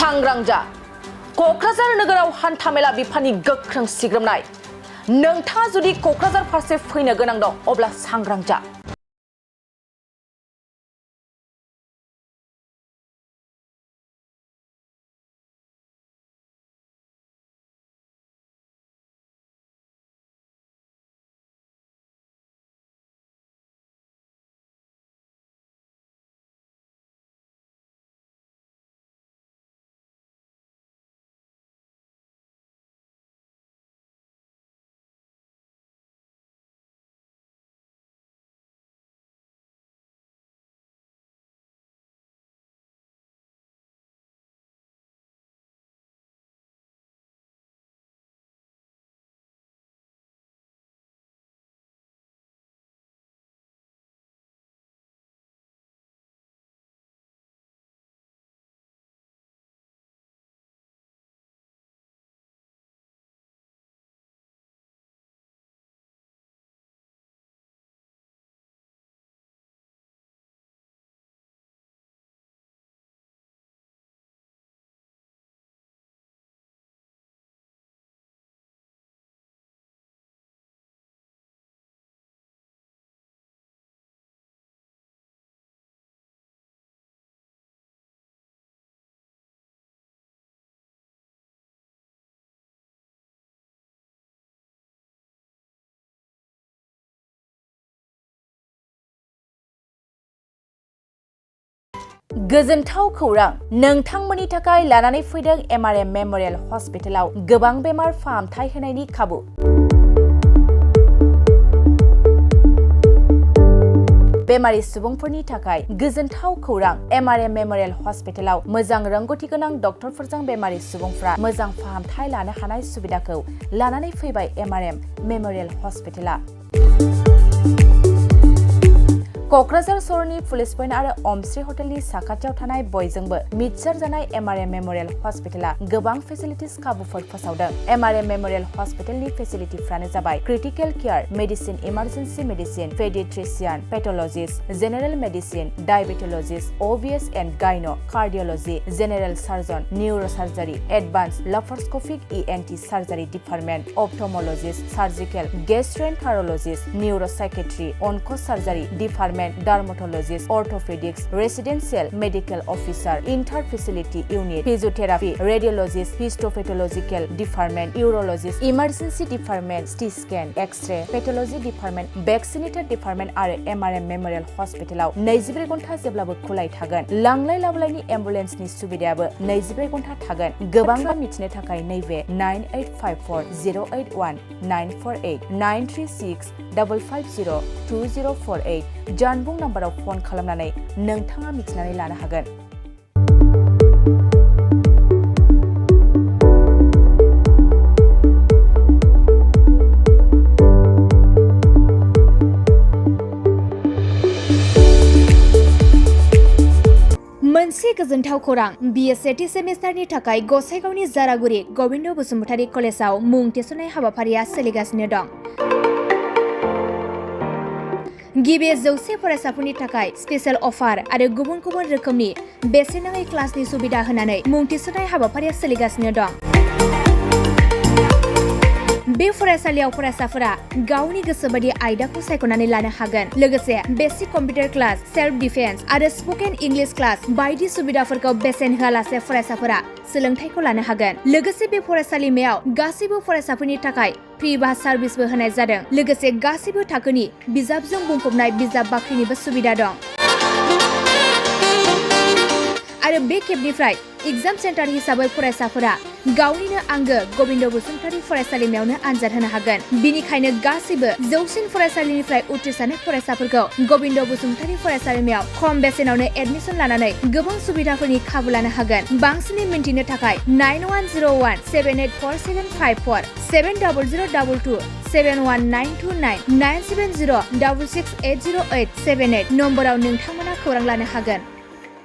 सांग्रां जा क'क्राझार नोगोराव हान्थामेला बिफाननि गोख्रों सिग्रोमनाय नोंथाङा जुदि क'क्राझार फारसे फैनो गोनां दं अब्ला सांग्रां जा गोजोनथाव खौरां नोंथांमोननि थाखाय लानानै फैदों एमआरएम मेमोरियेल हस्पिटालाव गोबां बेमार फाहामथाय होनायनि खाबु बेमारि सुबुंफोरनि थाखाय गोजोनथाव खौरां एमआरएम मेमोरियेल हस्पिटालाव मोजां रोंगौथि गोनां डक्टरफोरजों बेमारि सुबुंफ्रा मोजां फाहामथाय लानो हानाय सुबिदाखौ लानानै फैबाय एमआरएम मेमोरियेल हस्पिटाला क'क्राझार सहरनि पुलिस पइन्ट आरो अमश्री हटेलनि साखाथियाव थानाय बयजोंबो मिथिसार जानाय एमआरएम मेमोरियेल हस्पिटाला गोबां फेसिलिटिस खाबुफोर फोसावदों एमआरएम मेमोरियेल हस्पिटालनि फेसिलिटिफ्रानो जाबाय critical care medicine emergency medicine paediatrician pathologist general medicine diabetologist OBS and gynae cardiology general surgeon neurosurgery advance laparoscopic ENT surgery department ophthalmologist surgical gastroenterologist neuropsychiatry onco surgery department dermatologist, orthopedics, residential medical officer, inter-facility unit, physiotherapy, radiologist, histopathological department, urologist, emergency department, CT scan, X-ray, pathology department, vaccinator department आरो MRM मेमोरियेल हस्पिटालाव 24 घन्टा जेब्लाबो खुलाय थागोन लांलाय लाबोलायनि एम्बुलेन्सनि सुबिदायाबो 24 घन्टा थागोन गोबां मिथिनो थाखाय नैबे 9854081948 936 550 2048 जानबुं नाम्बाराव फन खालामनानै नोंथाङा मिथिनानै लानो हागोन मोनसे गोजोनथाव खौरां बिए सेथि सेमिस्टारनि थाखाय गसाइगावनि जारागुरि गबिन्द बसुमतारी कलेजाव मुं थिसननाय हाबाफारिया सोलिगासिनो दं गिबि 100 फरायसाफोरनि थाखाय स्पेशल अफार आरो गुबुन गुबुन रोखोमनि बेसेन नाङै क्लासनि सुबिदा होनानै मुं थिसननाय हाबाफारिया सोलिगासिनो दं बे फरायसालियाव फरायसाफोरा गावनि गोसोबादि आयदाखौ सायख'नानै लानो हागोन लोगोसे basic computer class self defence आरो स्पोकेन इंलिश क्लास बायदि सुबिदाफोरखौ बेसेन होआलासे फरायसाफोरा सोलोंथायखौ लानो हागोन लोगोसे बे फरायसालिमायाव गासैबो फरायसाफोरनि थाखाय फ्रि बास सार्भिसबो होनाय जादों लोगोसे गासैबो थाखोनि बिजाबजों बुंफबनाय बिजाब बाख्रिनिबो सुबिदा दं आरो बे खेबनिफ्राय एग्जाम सेन्टार हिसाबै फरायसाफोरा गावनिनो आंगो गबिन्द बसुमतारी फरायसालिमायावनो आनजाद होनो हागोन बिनिखायनो गासैबो जौसिन फरायसालिनिफ्राय उथ्रिसारनाय फरायसाफोरखौ गबिन्द बसुमतारी फरायसालिमायाव खम बेसेनावनो एडमिसन लानानै गोबां सुबिदाफोरनि खाबु लानो हागोन बांसिनै मिन्थिनो थाखाय 9101 784754 70022 71929 970 6680878 नम्बराव नोंथांमोना खौरां लानो हागोन